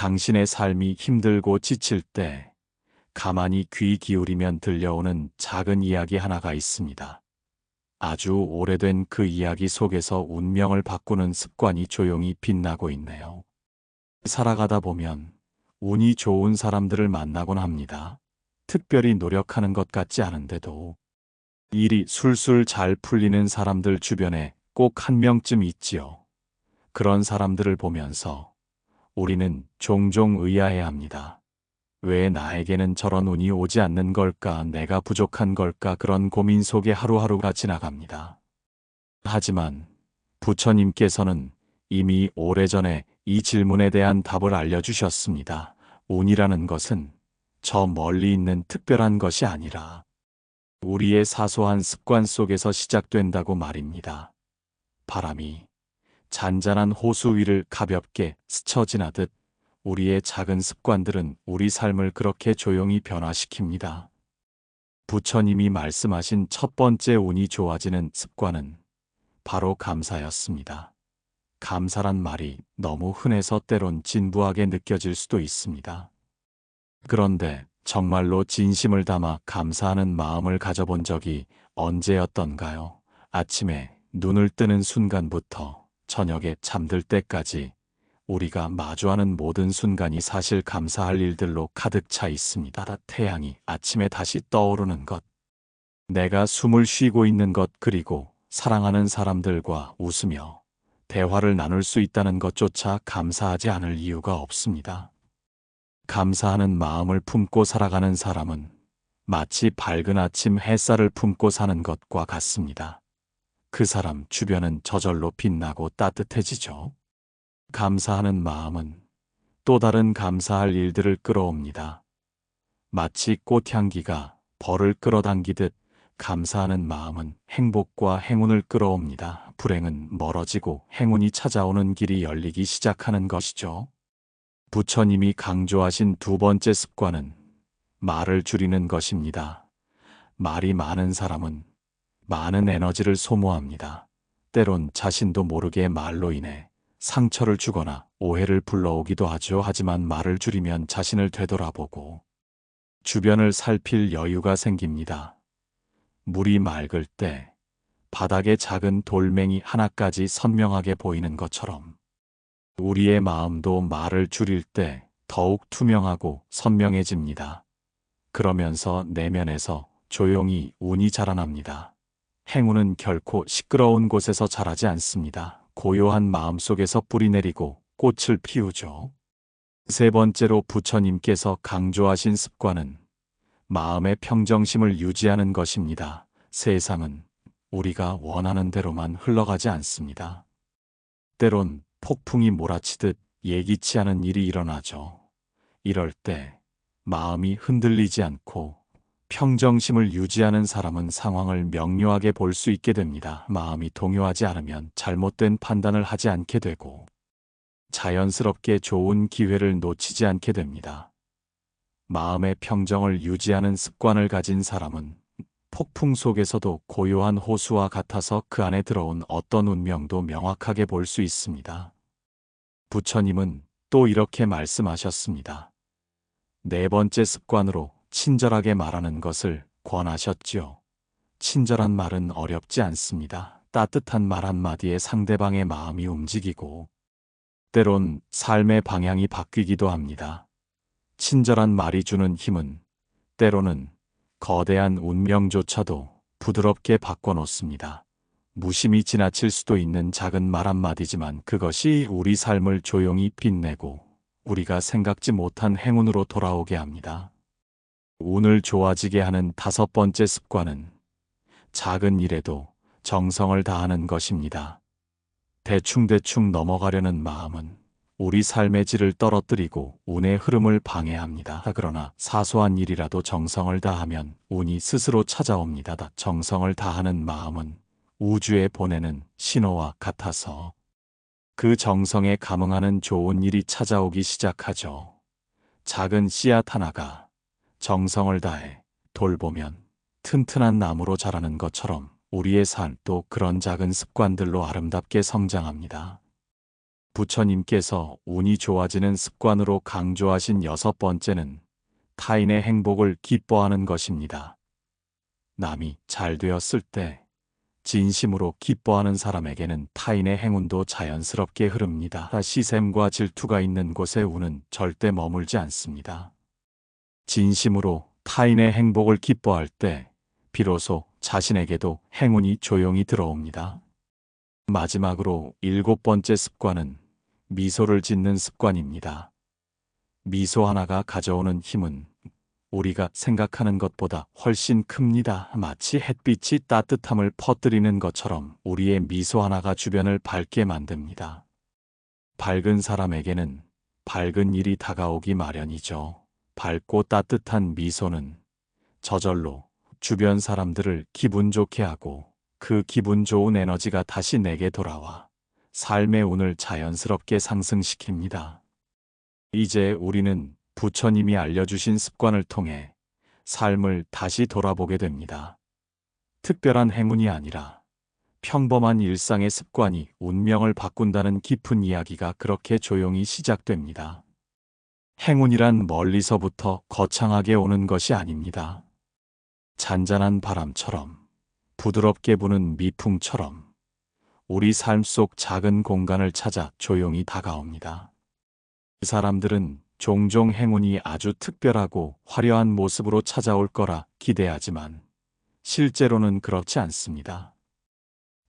당신의 삶이 힘들고 지칠 때 가만히 귀 기울이면 들려오는 작은 이야기 하나가 있습니다. 아주 오래된 그 이야기 속에서 운명을 바꾸는 습관이 조용히 빛나고 있네요. 살아가다 보면 운이 좋은 사람들을 만나곤 합니다. 특별히 노력하는 것 같지 않은데도 일이 술술 잘 풀리는 사람들 주변에 꼭 한 명쯤 있지요. 그런 사람들을 보면서 우리는 종종 의아해합니다. 왜 나에게는 저런 운이 오지 않는 걸까? 내가 부족한 걸까? 그런 고민 속에 하루하루가 지나갑니다. 하지만 부처님께서는 이미 오래전에 이 질문에 대한 답을 알려주셨습니다. 운이라는 것은 저 멀리 있는 특별한 것이 아니라 우리의 사소한 습관 속에서 시작된다고 말입니다. 바람이 잔잔한 호수 위를 가볍게 스쳐 지나듯 우리의 작은 습관들은 우리 삶을 그렇게 조용히 변화시킵니다. 부처님이 말씀하신 첫 번째 운이 좋아지는 습관은 바로 감사였습니다. 감사란 말이 너무 흔해서 때론 진부하게 느껴질 수도 있습니다. 그런데 정말로 진심을 담아 감사하는 마음을 가져본 적이 언제였던가요? 아침에 눈을 뜨는 순간부터 저녁에 잠들 때까지 우리가 마주하는 모든 순간이 사실 감사할 일들로 가득 차 있습니다. 태양이 아침에 다시 떠오르는 것, 내가 숨을 쉬고 있는 것, 그리고 사랑하는 사람들과 웃으며 대화를 나눌 수 있다는 것조차 감사하지 않을 이유가 없습니다. 감사하는 마음을 품고 살아가는 사람은 마치 밝은 아침 햇살을 품고 사는 것과 같습니다. 그 사람 주변은 저절로 빛나고 따뜻해지죠. 감사하는 마음은 또 다른 감사할 일들을 끌어옵니다. 마치 꽃향기가 벌을 끌어당기듯 감사하는 마음은 행복과 행운을 끌어옵니다. 불행은 멀어지고 행운이 찾아오는 길이 열리기 시작하는 것이죠. 부처님이 강조하신 두 번째 습관은 말을 줄이는 것입니다. 말이 많은 사람은 많은 에너지를 소모합니다. 때론 자신도 모르게 말로 인해 상처를 주거나 오해를 불러오기도 하죠. 하지만 말을 줄이면 자신을 되돌아보고 주변을 살필 여유가 생깁니다. 물이 맑을 때 바닥에 작은 돌멩이 하나까지 선명하게 보이는 것처럼 우리의 마음도 말을 줄일 때 더욱 투명하고 선명해집니다. 그러면서 내면에서 조용히 운이 자라납니다. 행운은 결코 시끄러운 곳에서 자라지 않습니다. 고요한 마음 속에서 뿌리 내리고 꽃을 피우죠. 세 번째로 부처님께서 강조하신 습관은 마음의 평정심을 유지하는 것입니다. 세상은 우리가 원하는 대로만 흘러가지 않습니다. 때론 폭풍이 몰아치듯 예기치 않은 일이 일어나죠. 이럴 때 마음이 흔들리지 않고 평정심을 유지하는 사람은 상황을 명료하게 볼 수 있게 됩니다. 마음이 동요하지 않으면 잘못된 판단을 하지 않게 되고 자연스럽게 좋은 기회를 놓치지 않게 됩니다. 마음의 평정을 유지하는 습관을 가진 사람은 폭풍 속에서도 고요한 호수와 같아서 그 안에 들어온 어떤 운명도 명확하게 볼 수 있습니다. 부처님은 또 이렇게 말씀하셨습니다. 네 번째 습관으로 친절하게 말하는 것을 권하셨지요. 친절한 말은 어렵지 않습니다. 따뜻한 말 한마디에 상대방의 마음이 움직이고 때론 삶의 방향이 바뀌기도 합니다. 친절한 말이 주는 힘은 때로는 거대한 운명조차도 부드럽게 바꿔놓습니다. 무심히 지나칠 수도 있는 작은 말 한마디지만 그것이 우리 삶을 조용히 빛내고 우리가 생각지 못한 행운으로 돌아오게 합니다. 운을 좋아지게 하는 다섯 번째 습관은 작은 일에도 정성을 다하는 것입니다. 대충대충 넘어가려는 마음은 우리 삶의 질을 떨어뜨리고 운의 흐름을 방해합니다. 그러나 사소한 일이라도 정성을 다하면 운이 스스로 찾아옵니다. 정성을 다하는 마음은 우주에 보내는 신호와 같아서 그 정성에 감응하는 좋은 일이 찾아오기 시작하죠. 작은 씨앗 하나가 정성을 다해 돌보면 튼튼한 나무로 자라는 것처럼 우리의 삶도 그런 작은 습관들로 아름답게 성장합니다. 부처님께서 운이 좋아지는 습관으로 강조하신 여섯 번째는 타인의 행복을 기뻐하는 것입니다. 남이 잘 되었을 때 진심으로 기뻐하는 사람에게는 타인의 행운도 자연스럽게 흐릅니다. 시샘과 질투가 있는 곳에 운은 절대 머물지 않습니다. 진심으로 타인의 행복을 기뻐할 때 비로소 자신에게도 행운이 조용히 들어옵니다. 마지막으로 일곱 번째 습관은 미소를 짓는 습관입니다. 미소 하나가 가져오는 힘은 우리가 생각하는 것보다 훨씬 큽니다. 마치 햇빛이 따뜻함을 퍼뜨리는 것처럼 우리의 미소 하나가 주변을 밝게 만듭니다. 밝은 사람에게는 밝은 일이 다가오기 마련이죠. 밝고 따뜻한 미소는 저절로 주변 사람들을 기분 좋게 하고 그 기분 좋은 에너지가 다시 내게 돌아와 삶의 운을 자연스럽게 상승시킵니다. 이제 우리는 부처님이 알려주신 습관을 통해 삶을 다시 돌아보게 됩니다. 특별한 행운이 아니라 평범한 일상의 습관이 운명을 바꾼다는 깊은 이야기가 그렇게 조용히 시작됩니다. 행운이란 멀리서부터 거창하게 오는 것이 아닙니다. 잔잔한 바람처럼, 부드럽게 부는 미풍처럼 우리 삶 속 작은 공간을 찾아 조용히 다가옵니다. 사람들은 종종 행운이 아주 특별하고 화려한 모습으로 찾아올 거라 기대하지만 실제로는 그렇지 않습니다.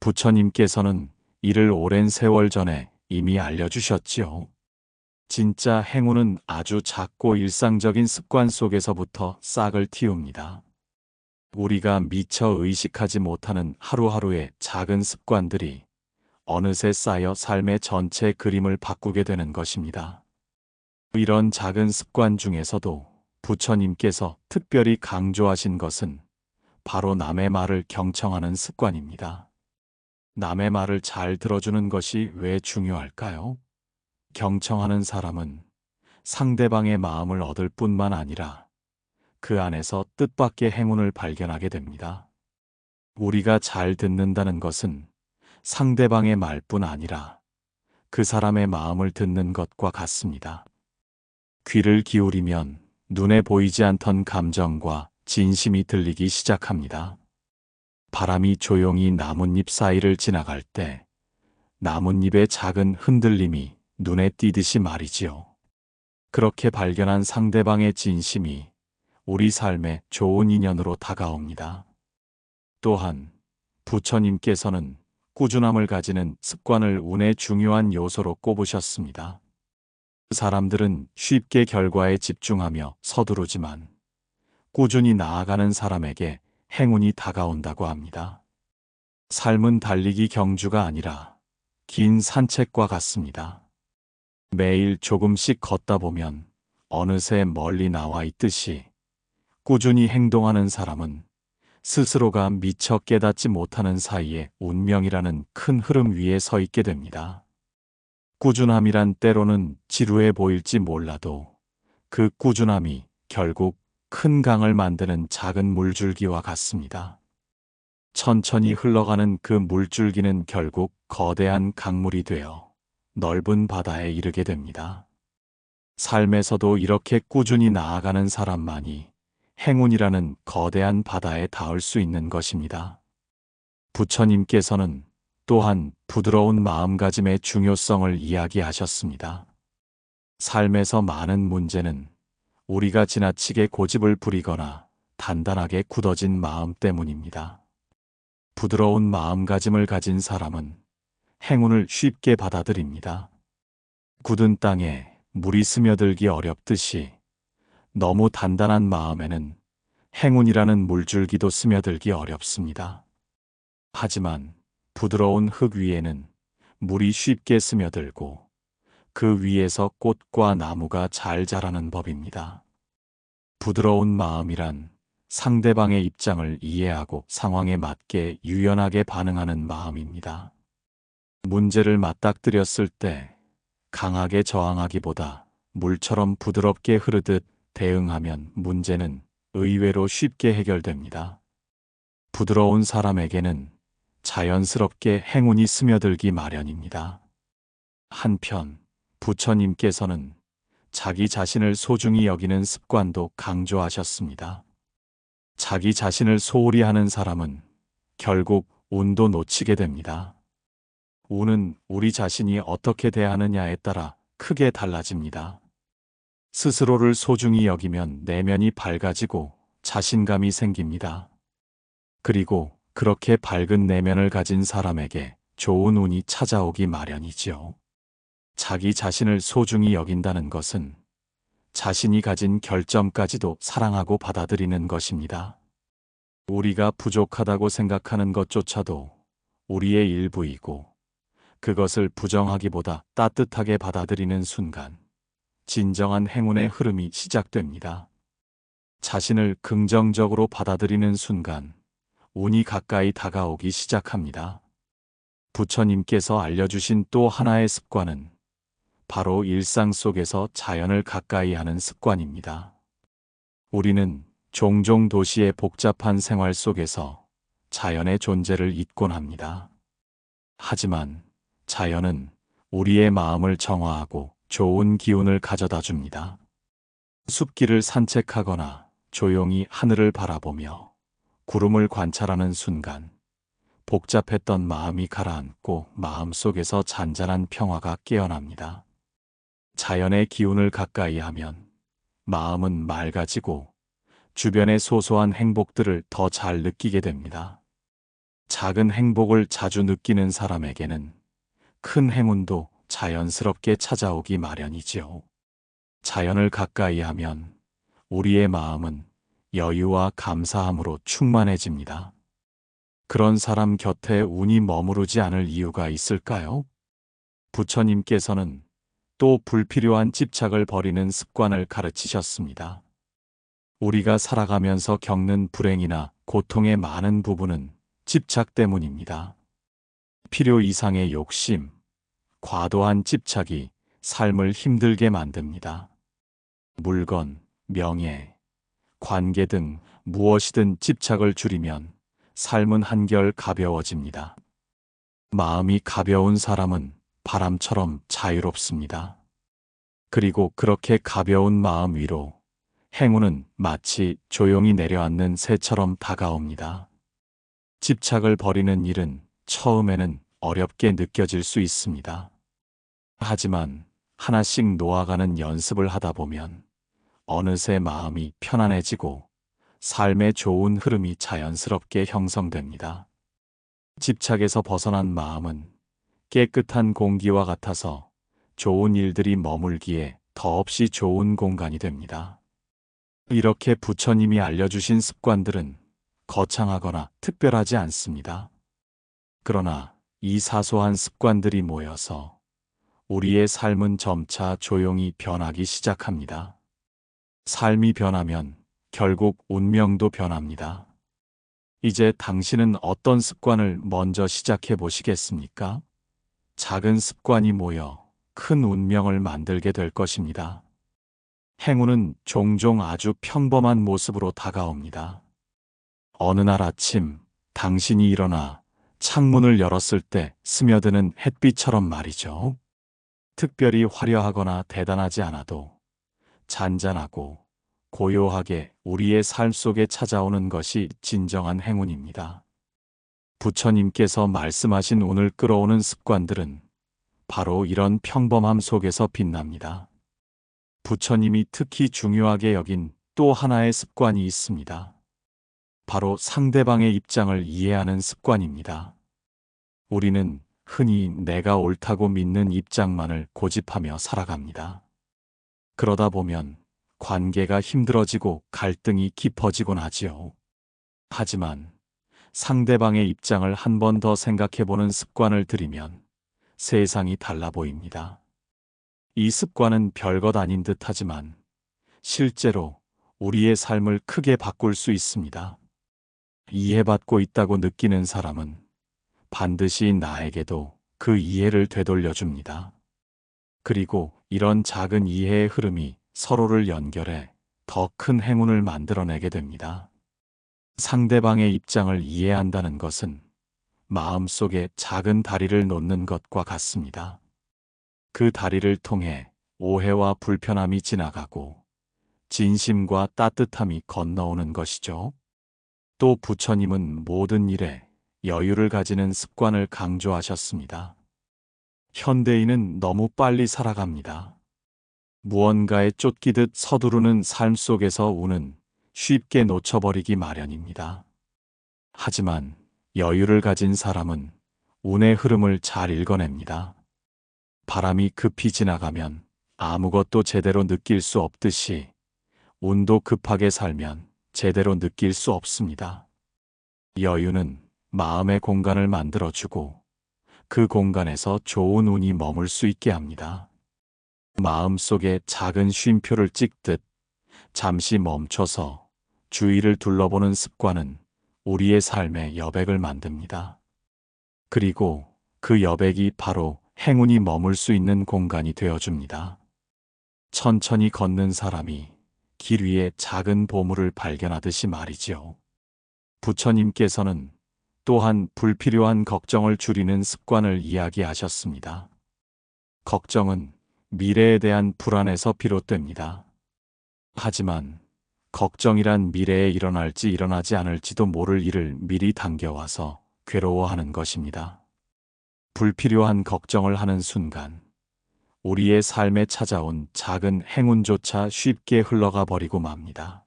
부처님께서는 이를 오랜 세월 전에 이미 알려주셨지요. 진짜 행운은 아주 작고 일상적인 습관 속에서부터 싹을 틔웁니다. 우리가 미처 의식하지 못하는 하루하루의 작은 습관들이 어느새 쌓여 삶의 전체 그림을 바꾸게 되는 것입니다. 이런 작은 습관 중에서도 부처님께서 특별히 강조하신 것은 바로 남의 말을 경청하는 습관입니다. 남의 말을 잘 들어주는 것이 왜 중요할까요? 경청하는 사람은 상대방의 마음을 얻을 뿐만 아니라 그 안에서 뜻밖의 행운을 발견하게 됩니다. 우리가 잘 듣는다는 것은 상대방의 말뿐 아니라 그 사람의 마음을 듣는 것과 같습니다. 귀를 기울이면 눈에 보이지 않던 감정과 진심이 들리기 시작합니다. 바람이 조용히 나뭇잎 사이를 지나갈 때 나뭇잎의 작은 흔들림이 눈에 띄듯이 말이지요. 그렇게 발견한 상대방의 진심이 우리 삶에 좋은 인연으로 다가옵니다. 또한 부처님께서는 꾸준함을 가지는 습관을 운의 중요한 요소로 꼽으셨습니다. 사람들은 쉽게 결과에 집중하며 서두르지만 꾸준히 나아가는 사람에게 행운이 다가온다고 합니다. 삶은 달리기 경주가 아니라 긴 산책과 같습니다. 매일 조금씩 걷다 보면 어느새 멀리 나와 있듯이 꾸준히 행동하는 사람은 스스로가 미처 깨닫지 못하는 사이에 운명이라는 큰 흐름 위에 서 있게 됩니다. 꾸준함이란 때로는 지루해 보일지 몰라도 그 꾸준함이 결국 큰 강을 만드는 작은 물줄기와 같습니다. 천천히 흘러가는 그 물줄기는 결국 거대한 강물이 되어 넓은 바다에 이르게 됩니다. 삶에서도 이렇게 꾸준히 나아가는 사람만이 행운이라는 거대한 바다에 닿을 수 있는 것입니다. 부처님께서는 또한 부드러운 마음가짐의 중요성을 이야기하셨습니다. 삶에서 많은 문제는 우리가 지나치게 고집을 부리거나 단단하게 굳어진 마음 때문입니다. 부드러운 마음가짐을 가진 사람은 행운을 쉽게 받아들입니다. 굳은 땅에 물이 스며들기 어렵듯이 너무 단단한 마음에는 행운이라는 물줄기도 스며들기 어렵습니다. 하지만 부드러운 흙 위에는 물이 쉽게 스며들고 그 위에서 꽃과 나무가 잘 자라는 법입니다. 부드러운 마음이란 상대방의 입장을 이해하고 상황에 맞게 유연하게 반응하는 마음입니다. 문제를 맞닥뜨렸을 때 강하게 저항하기보다 물처럼 부드럽게 흐르듯 대응하면 문제는 의외로 쉽게 해결됩니다. 부드러운 사람에게는 자연스럽게 행운이 스며들기 마련입니다. 한편 부처님께서는 자기 자신을 소중히 여기는 습관도 강조하셨습니다. 자기 자신을 소홀히 하는 사람은 결국 운도 놓치게 됩니다. 운은 우리 자신이 어떻게 대하느냐에 따라 크게 달라집니다. 스스로를 소중히 여기면 내면이 밝아지고 자신감이 생깁니다. 그리고 그렇게 밝은 내면을 가진 사람에게 좋은 운이 찾아오기 마련이지요. 자기 자신을 소중히 여긴다는 것은 자신이 가진 결점까지도 사랑하고 받아들이는 것입니다. 우리가 부족하다고 생각하는 것조차도 우리의 일부이고 그것을 부정하기보다 따뜻하게 받아들이는 순간 진정한 행운의 흐름이 시작됩니다. 자신을 긍정적으로 받아들이는 순간 운이 가까이 다가오기 시작합니다. 부처님께서 알려주신 또 하나의 습관은 바로 일상 속에서 자연을 가까이 하는 습관입니다. 우리는 종종 도시의 복잡한 생활 속에서 자연의 존재를 잊곤 합니다. 하지만 자연은 우리의 마음을 정화하고 좋은 기운을 가져다 줍니다. 숲길을 산책하거나 조용히 하늘을 바라보며 구름을 관찰하는 순간 복잡했던 마음이 가라앉고 마음속에서 잔잔한 평화가 깨어납니다. 자연의 기운을 가까이 하면 마음은 맑아지고 주변의 소소한 행복들을 더 잘 느끼게 됩니다. 작은 행복을 자주 느끼는 사람에게는 큰 행운도 자연스럽게 찾아오기 마련이지요. 자연을 가까이 하면 우리의 마음은 여유와 감사함으로 충만해집니다. 그런 사람 곁에 운이 머무르지 않을 이유가 있을까요? 부처님께서는 또 불필요한 집착을 버리는 습관을 가르치셨습니다. 우리가 살아가면서 겪는 불행이나 고통의 많은 부분은 집착 때문입니다. 필요 이상의 욕심, 과도한 집착이 삶을 힘들게 만듭니다. 물건, 명예, 관계 등 무엇이든 집착을 줄이면 삶은 한결 가벼워집니다. 마음이 가벼운 사람은 바람처럼 자유롭습니다. 그리고 그렇게 가벼운 마음 위로 행운은 마치 조용히 내려앉는 새처럼 다가옵니다. 집착을 버리는 일은 처음에는 어렵게 느껴질 수 있습니다. 하지만 하나씩 놓아가는 연습을 하다 보면 어느새 마음이 편안해지고 삶의 좋은 흐름이 자연스럽게 형성됩니다. 집착에서 벗어난 마음은 깨끗한 공기와 같아서 좋은 일들이 머물기에 더없이 좋은 공간이 됩니다. 이렇게 부처님이 알려주신 습관들은 거창하거나 특별하지 않습니다. 그러나 이 사소한 습관들이 모여서 우리의 삶은 점차 조용히 변하기 시작합니다. 삶이 변하면 결국 운명도 변합니다. 이제 당신은 어떤 습관을 먼저 시작해 보시겠습니까? 작은 습관이 모여 큰 운명을 만들게 될 것입니다. 행운은 종종 아주 평범한 모습으로 다가옵니다. 어느 날 아침 당신이 일어나 창문을 열었을 때 스며드는 햇빛처럼 말이죠. 특별히 화려하거나 대단하지 않아도 잔잔하고 고요하게 우리의 삶 속에 찾아오는 것이 진정한 행운입니다. 부처님께서 말씀하신 운을 끌어오는 습관들은 바로 이런 평범함 속에서 빛납니다. 부처님이 특히 중요하게 여긴 또 하나의 습관이 있습니다. 바로 상대방의 입장을 이해하는 습관입니다. 우리는 흔히 내가 옳다고 믿는 입장만을 고집하며 살아갑니다. 그러다 보면 관계가 힘들어지고 갈등이 깊어지곤 하지요. 하지만 상대방의 입장을 한 번 더 생각해보는 습관을 들이면 세상이 달라 보입니다. 이 습관은 별것 아닌 듯 하지만 실제로 우리의 삶을 크게 바꿀 수 있습니다. 이해받고 있다고 느끼는 사람은 반드시 나에게도 그 이해를 되돌려줍니다. 그리고 이런 작은 이해의 흐름이 서로를 연결해 더 큰 행운을 만들어내게 됩니다. 상대방의 입장을 이해한다는 것은 마음속에 작은 다리를 놓는 것과 같습니다. 그 다리를 통해 오해와 불편함이 지나가고 진심과 따뜻함이 건너오는 것이죠. 또 부처님은 모든 일에 여유를 가지는 습관을 강조하셨습니다. 현대인은 너무 빨리 살아갑니다. 무언가에 쫓기듯 서두르는 삶 속에서 운은 쉽게 놓쳐버리기 마련입니다. 하지만 여유를 가진 사람은 운의 흐름을 잘 읽어냅니다. 바람이 급히 지나가면 아무것도 제대로 느낄 수 없듯이 운도 급하게 살면 제대로 느낄 수 없습니다. 여유는 마음의 공간을 만들어주고 그 공간에서 좋은 운이 머물 수 있게 합니다. 마음속에 작은 쉼표를 찍듯 잠시 멈춰서 주위를 둘러보는 습관은 우리의 삶의 여백을 만듭니다. 그리고 그 여백이 바로 행운이 머물 수 있는 공간이 되어줍니다. 천천히 걷는 사람이 길 위에 작은 보물을 발견하듯이 말이지요. 부처님께서는 또한 불필요한 걱정을 줄이는 습관을 이야기하셨습니다. 걱정은 미래에 대한 불안에서 비롯됩니다. 하지만 걱정이란 미래에 일어날지 일어나지 않을지도 모를 일을 미리 당겨와서 괴로워하는 것입니다. 불필요한 걱정을 하는 순간 우리의 삶에 찾아온 작은 행운조차 쉽게 흘러가 버리고 맙니다.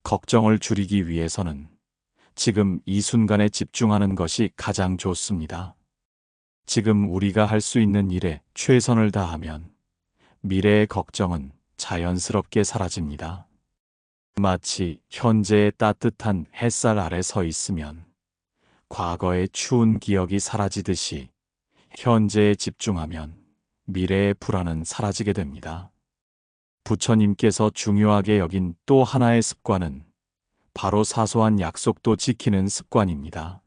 걱정을 줄이기 위해서는 지금 이 순간에 집중하는 것이 가장 좋습니다. 지금 우리가 할 수 있는 일에 최선을 다하면 미래의 걱정은 자연스럽게 사라집니다. 마치 현재의 따뜻한 햇살 아래 서 있으면 과거의 추운 기억이 사라지듯이 현재에 집중하면 미래의 불안은 사라지게 됩니다. 부처님께서 중요하게 여긴 또 하나의 습관은 바로 사소한 약속도 지키는 습관입니다.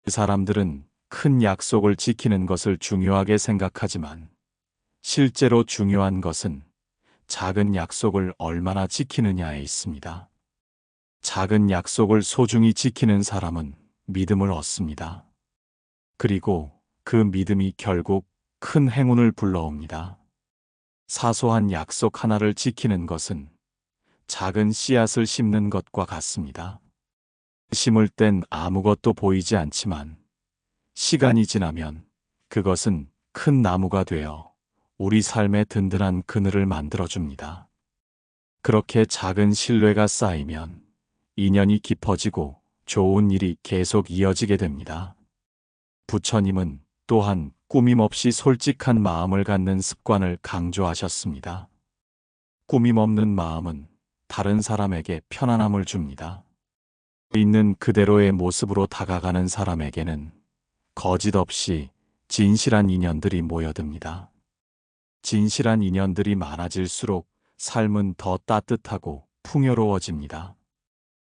그 사람들은 큰 약속을 지키는 것을 중요하게 생각하지만 실제로 중요한 것은 작은 약속을 얼마나 지키느냐에 있습니다. 작은 약속을 소중히 지키는 사람은 믿음을 얻습니다. 그리고 그 믿음이 결국 큰 행운을 불러옵니다. 사소한 약속 하나를 지키는 것은 작은 씨앗을 심는 것과 같습니다. 심을 땐 아무것도 보이지 않지만 시간이 지나면 그것은 큰 나무가 되어 우리 삶의 든든한 그늘을 만들어줍니다. 그렇게 작은 신뢰가 쌓이면 인연이 깊어지고 좋은 일이 계속 이어지게 됩니다. 부처님은 또한 꾸밈없이 솔직한 마음을 갖는 습관을 강조하셨습니다. 꾸밈 없는 마음은 다른 사람에게 편안함을 줍니다. 있는 그대로의 모습으로 다가가는 사람에게는 거짓 없이 진실한 인연들이 모여듭니다. 진실한 인연들이 많아질수록 삶은 더 따뜻하고 풍요로워집니다.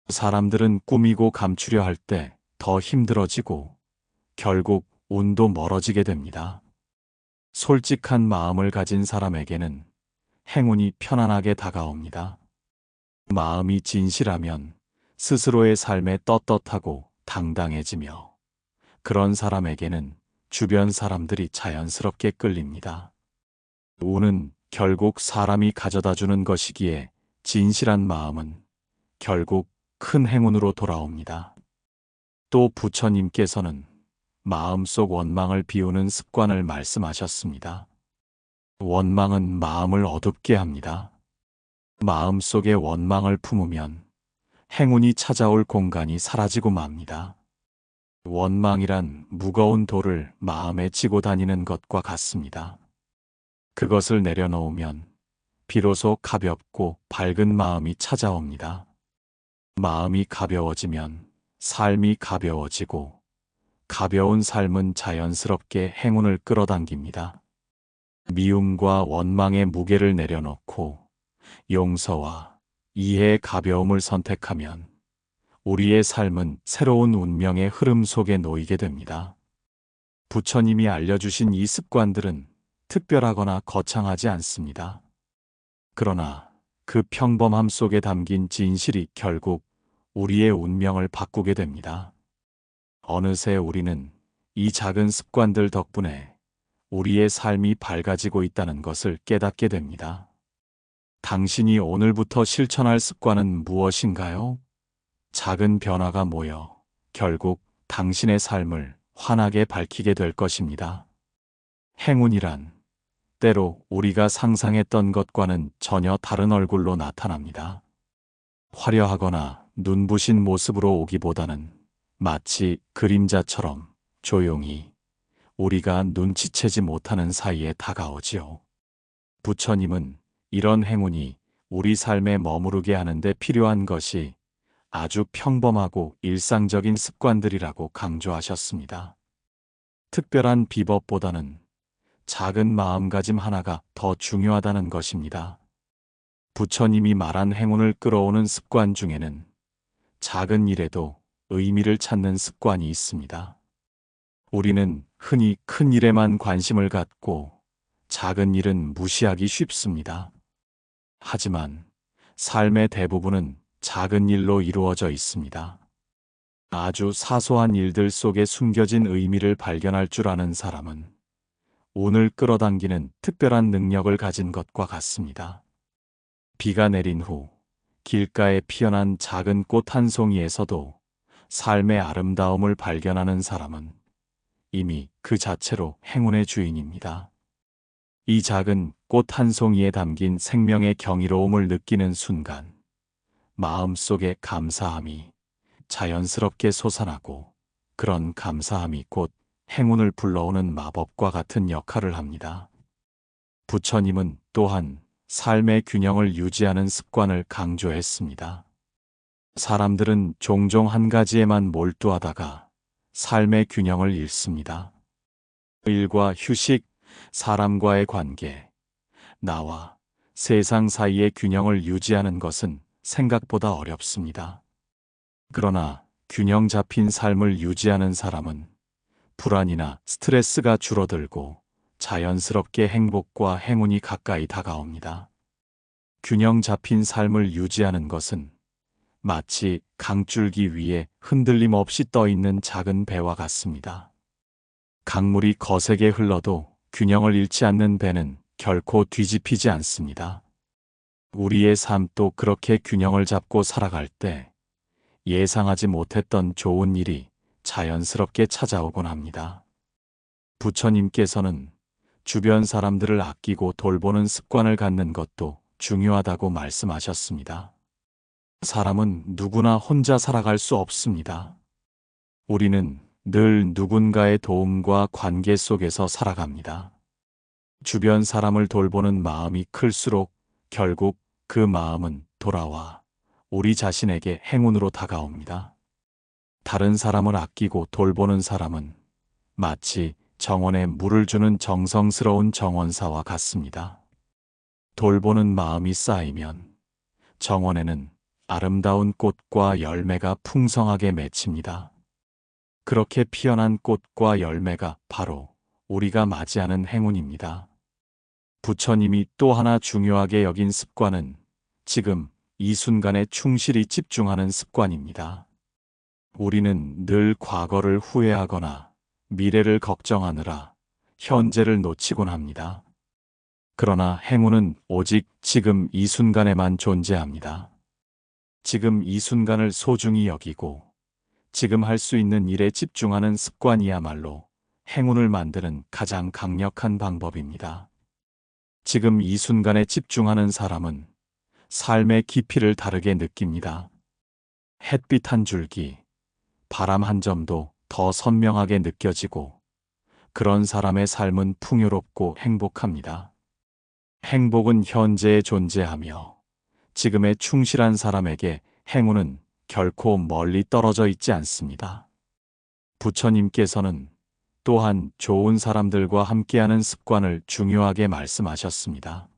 사람들은 꾸미고 감추려 할 때 더 힘들어지고 결국 운도 멀어지게 됩니다. 솔직한 마음을 가진 사람에게는 행운이 편안하게 다가옵니다. 마음이 진실하면 스스로의 삶에 떳떳하고 당당해지며 그런 사람에게는 주변 사람들이 자연스럽게 끌립니다. 운은 결국 사람이 가져다 주는 것이기에 진실한 마음은 결국 큰 행운으로 돌아옵니다. 또 부처님께서는 마음속 원망을 비우는 습관을 말씀하셨습니다. 원망은 마음을 어둡게 합니다. 마음속에 원망을 품으면 행운이 찾아올 공간이 사라지고 맙니다. 원망이란 무거운 돌을 마음에 지고 다니는 것과 같습니다. 그것을 내려놓으면 비로소 가볍고 밝은 마음이 찾아옵니다. 마음이 가벼워지면 삶이 가벼워지고 가벼운 삶은 자연스럽게 행운을 끌어당깁니다. 미움과 원망의 무게를 내려놓고 용서와 이해의 가벼움을 선택하면 우리의 삶은 새로운 운명의 흐름 속에 놓이게 됩니다. 부처님이 알려주신 이 습관들은 특별하거나 거창하지 않습니다. 그러나 그 평범함 속에 담긴 진실이 결국 우리의 운명을 바꾸게 됩니다. 어느새 우리는 이 작은 습관들 덕분에 우리의 삶이 밝아지고 있다는 것을 깨닫게 됩니다. 당신이 오늘부터 실천할 습관은 무엇인가요? 작은 변화가 모여 결국 당신의 삶을 환하게 밝히게 될 것입니다. 행운이란 때로 우리가 상상했던 것과는 전혀 다른 얼굴로 나타납니다. 화려하거나 눈부신 모습으로 오기보다는 마치 그림자처럼 조용히 우리가 눈치채지 못하는 사이에 다가오지요. 부처님은 이런 행운이 우리 삶에 머무르게 하는데 필요한 것이 아주 평범하고 일상적인 습관들이라고 강조하셨습니다. 특별한 비법보다는 작은 마음가짐 하나가 더 중요하다는 것입니다. 부처님이 말한 행운을 끌어오는 습관 중에는 작은 일에도 의미를 찾는 습관이 있습니다. 우리는 흔히 큰 일에만 관심을 갖고 작은 일은 무시하기 쉽습니다. 하지만 삶의 대부분은 작은 일로 이루어져 있습니다. 아주 사소한 일들 속에 숨겨진 의미를 발견할 줄 아는 사람은 운을 끌어당기는 특별한 능력을 가진 것과 같습니다. 비가 내린 후 길가에 피어난 작은 꽃 한 송이에서도 삶의 아름다움을 발견하는 사람은 이미 그 자체로 행운의 주인입니다. 이 작은 꽃 한 송이에 담긴 생명의 경이로움을 느끼는 순간 마음속에 감사함이 자연스럽게 솟아나고 그런 감사함이 곧 행운을 불러오는 마법과 같은 역할을 합니다. 부처님은 또한 삶의 균형을 유지하는 습관을 강조했습니다. 사람들은 종종 한 가지에만 몰두하다가 삶의 균형을 잃습니다. 일과 휴식, 사람과의 관계, 나와 세상 사이의 균형을 유지하는 것은 생각보다 어렵습니다. 그러나 균형 잡힌 삶을 유지하는 사람은 불안이나 스트레스가 줄어들고 자연스럽게 행복과 행운이 가까이 다가옵니다. 균형 잡힌 삶을 유지하는 것은 마치 강줄기 위에 흔들림 없이 떠 있는 작은 배와 같습니다. 강물이 거세게 흘러도 균형을 잃지 않는 배는 결코 뒤집히지 않습니다. 우리의 삶도 그렇게 균형을 잡고 살아갈 때 예상하지 못했던 좋은 일이 자연스럽게 찾아오곤 합니다. 부처님께서는 주변 사람들을 아끼고 돌보는 습관을 갖는 것도 중요하다고 말씀하셨습니다. 사람은 누구나 혼자 살아갈 수 없습니다. 우리는 늘 누군가의 도움과 관계 속에서 살아갑니다. 주변 사람을 돌보는 마음이 클수록 결국 그 마음은 돌아와 우리 자신에게 행운으로 다가옵니다. 다른 사람을 아끼고 돌보는 사람은 마치 정원에 물을 주는 정성스러운 정원사와 같습니다. 돌보는 마음이 쌓이면 정원에는 아름다운 꽃과 열매가 풍성하게 맺힙니다. 그렇게 피어난 꽃과 열매가 바로 우리가 맞이하는 행운입니다. 부처님이 또 하나 중요하게 여긴 습관은 지금 이 순간에 충실히 집중하는 습관입니다. 우리는 늘 과거를 후회하거나 미래를 걱정하느라 현재를 놓치곤 합니다. 그러나 행운은 오직 지금 이 순간에만 존재합니다. 지금 이 순간을 소중히 여기고 지금 할 수 있는 일에 집중하는 습관이야말로 행운을 만드는 가장 강력한 방법입니다. 지금 이 순간에 집중하는 사람은 삶의 깊이를 다르게 느낍니다. 햇빛 한 줄기, 바람 한 점도 더 선명하게 느껴지고 그런 사람의 삶은 풍요롭고 행복합니다. 행복은 현재에 존재하며 지금에 충실한 사람에게 행운은 결코 멀리 떨어져 있지 않습니다. 부처님께서는 또한 좋은 사람들과 함께하는 습관을 중요하게 말씀하셨습니다.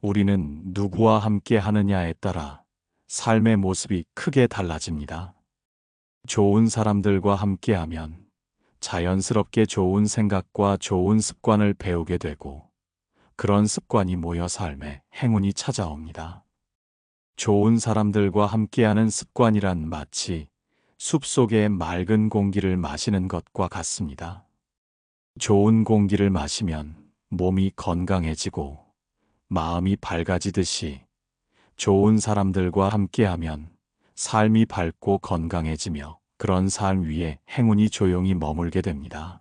우리는 누구와 함께 하느냐에 따라 삶의 모습이 크게 달라집니다. 좋은 사람들과 함께하면 자연스럽게 좋은 생각과 좋은 습관을 배우게 되고 그런 습관이 모여 삶에 행운이 찾아옵니다. 좋은 사람들과 함께하는 습관이란 마치 숲속의 맑은 공기를 마시는 것과 같습니다. 좋은 공기를 마시면 몸이 건강해지고 마음이 밝아지듯이 좋은 사람들과 함께하면 삶이 밝고 건강해지며 그런 삶 위에 행운이 조용히 머물게 됩니다.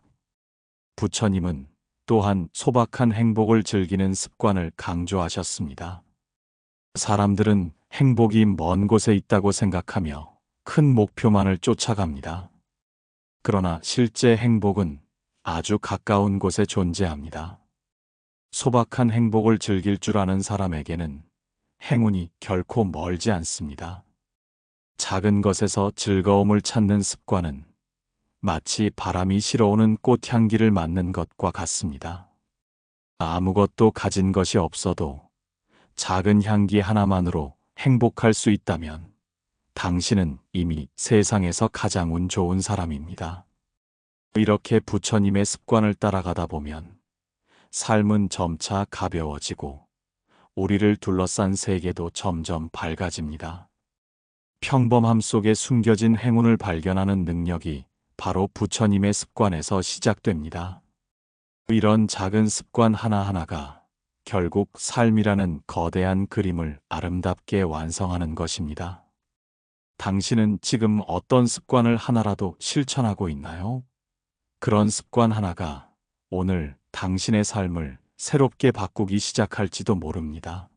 부처님은 또한 소박한 행복을 즐기는 습관을 강조하셨습니다. 사람들은 행복이 먼 곳에 있다고 생각하며 큰 목표만을 쫓아갑니다. 그러나 실제 행복은 아주 가까운 곳에 존재합니다. 소박한 행복을 즐길 줄 아는 사람에게는 행운이 결코 멀지 않습니다. 작은 것에서 즐거움을 찾는 습관은 마치 바람이 실어오는 꽃향기를 맡는 것과 같습니다. 아무것도 가진 것이 없어도 작은 향기 하나만으로 행복할 수 있다면 당신은 이미 세상에서 가장 운 좋은 사람입니다. 이렇게 부처님의 습관을 따라가다 보면 삶은 점차 가벼워지고 우리를 둘러싼 세계도 점점 밝아집니다. 평범함 속에 숨겨진 행운을 발견하는 능력이 바로 부처님의 습관에서 시작됩니다. 이런 작은 습관 하나하나가 결국 삶이라는 거대한 그림을 아름답게 완성하는 것입니다. 당신은 지금 어떤 습관을 하나라도 실천하고 있나요? 그런 습관 하나가 오늘 당신의 삶을 새롭게 바꾸기 시작할지도 모릅니다.